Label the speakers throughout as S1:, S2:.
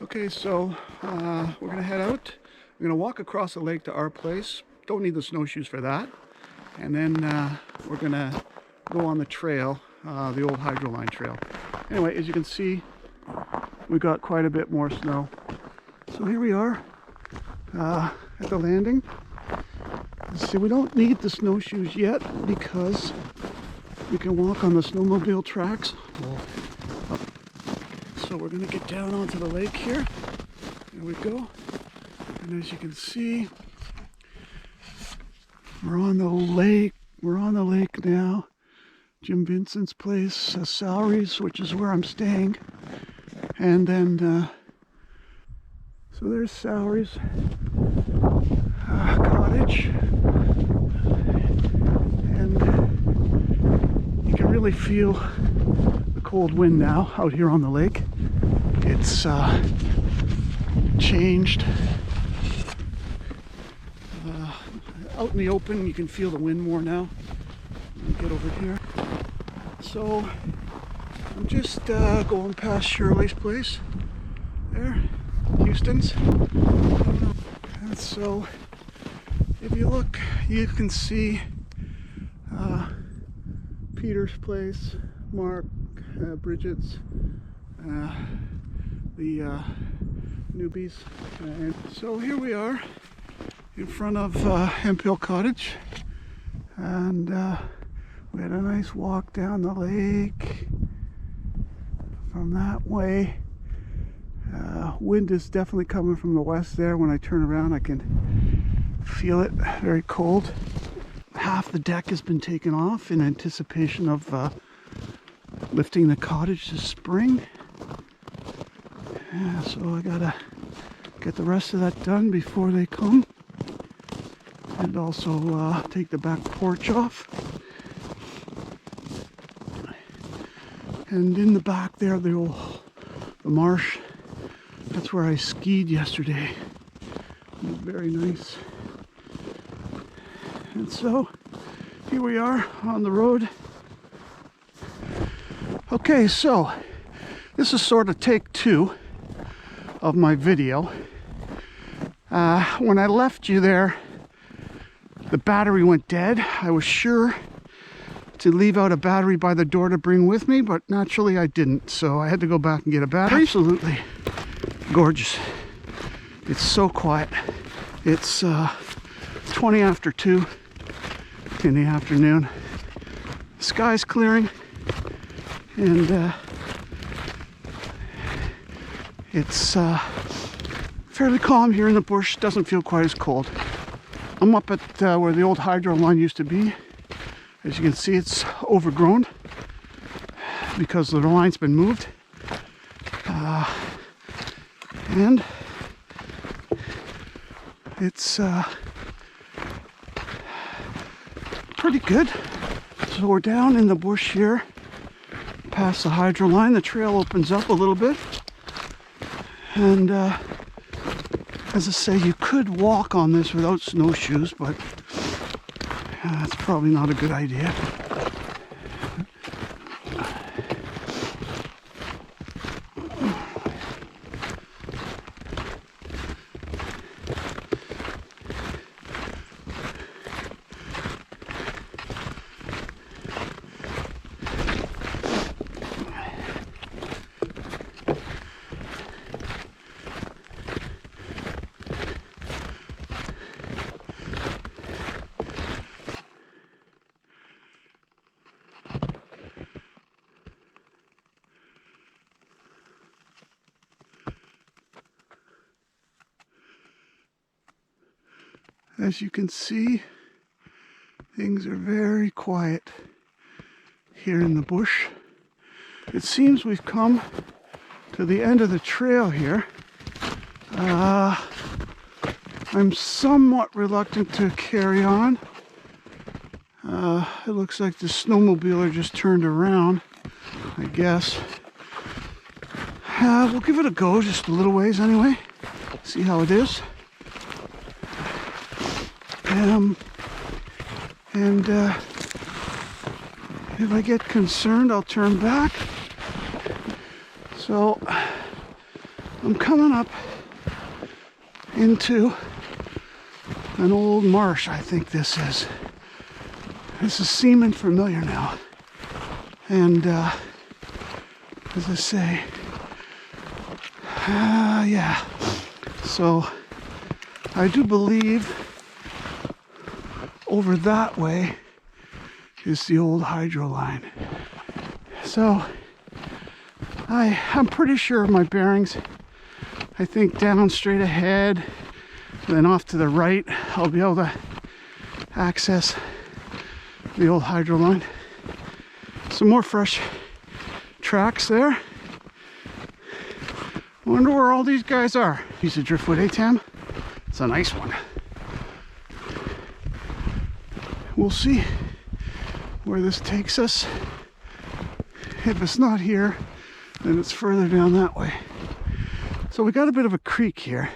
S1: Okay, so we're gonna head out. We're gonna walk across the lake to our place. Don't need the snowshoes for that. And then we're gonna go on the trail, the old hydro line trail. Anyway, as you can see, we got quite a bit more snow. So here we are at the landing. See, we don't need the snowshoes yet because we can walk on the snowmobile tracks. So we're gonna get down onto the lake here. There we go. And as you can see, we're on the lake. We're on the lake now. Jim Vincent's place, Salaries, which is where I'm staying. And then, so there's Salaries cottage. And you can really feel the cold wind now out here on the lake. It's changed. Out in the open, you can feel the wind more now. Let me get over here. So I'm just going past Shirley's place there, Houston's. And so if you look, you can see Peter's place, Mark, Bridget's, the newbies. And so here we are in front of Hemp Hill Cottage, and we had a nice walk down the lake from that way. Wind is definitely coming from the west there. When I turn around, I can feel it, very cold. Half the deck has been taken off in anticipation of lifting the cottage this spring. Yeah, so I gotta get the rest of that done before they come. And also take the back porch off. And in the back there, the marsh, that's where I skied yesterday. It was very nice. And so here we are on the road. Okay, so this is sort of take 2 of my video. When I left you there, the battery went dead. I was sure to leave out a battery by the door to bring with me, but naturally I didn't, so I had to go back and get a battery. Absolutely gorgeous. It's so quiet. It's 20 after 2 in the afternoon. The sky's clearing, and it's fairly calm here in the bush. Doesn't feel quite as cold. I'm up at where the old hydro line used to be. As you can see, it's overgrown because the line's been moved. And it's pretty good. So we're down in the bush here, past the hydro line. The trail opens up a little bit. And as I say, you could walk on this without snowshoes, but that's probably not a good idea. As you can see, things are very quiet here in the bush. It seems we've come to the end of the trail here. I'm somewhat reluctant to carry on. It looks like the snowmobiler just turned around, I guess. We'll give it a go, just a little ways anyway. See how it is. And if I get concerned, I'll turn back. So I'm coming up into an old marsh, I think this is. This is seeming familiar now. And as I say, yeah. So I do believe over that way is the old hydro line. So I'm pretty sure of my bearings. I think down straight ahead, then off to the right, I'll be able to access the old hydro line. Some more fresh tracks there. I wonder where all these guys are. Piece of driftwood, eh, Tam? It's a nice one. We'll see where this takes us. If it's not here, then it's further down that way. So we got a bit of a creek here,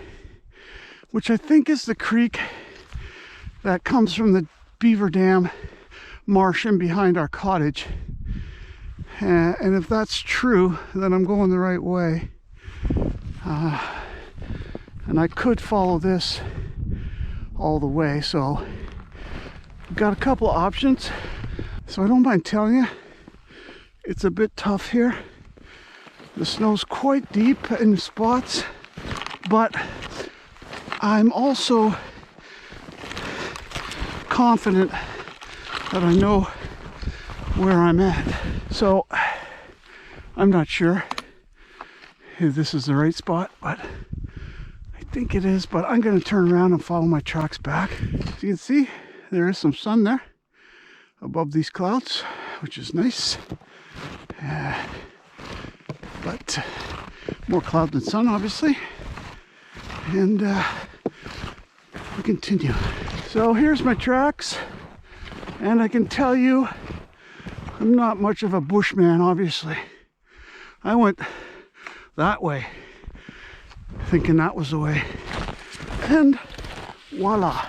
S1: which I think is the creek that comes from the Beaver Dam marsh in behind our cottage. And if that's true, then I'm going the right way. And I could follow this all the way. So we've got a couple of options. So I don't mind telling you, it's a bit tough here. The snow's quite deep in spots, but I'm also confident that I know where I'm at. So I'm not sure if this is the right spot, but I think it is. But I'm going to turn around and follow my tracks back. As you can see, there is some sun there above these clouds, which is nice. But more cloud than sun, obviously. And we continue. So here's my tracks, and I can tell you I'm not much of a bushman, obviously. I went that way thinking that was the way, and voila,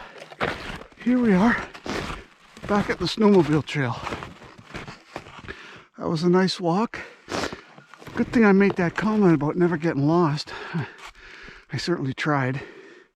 S1: here we are back at the snowmobile trail. That was a nice walk. Good thing I made that comment about never getting lost. I certainly tried.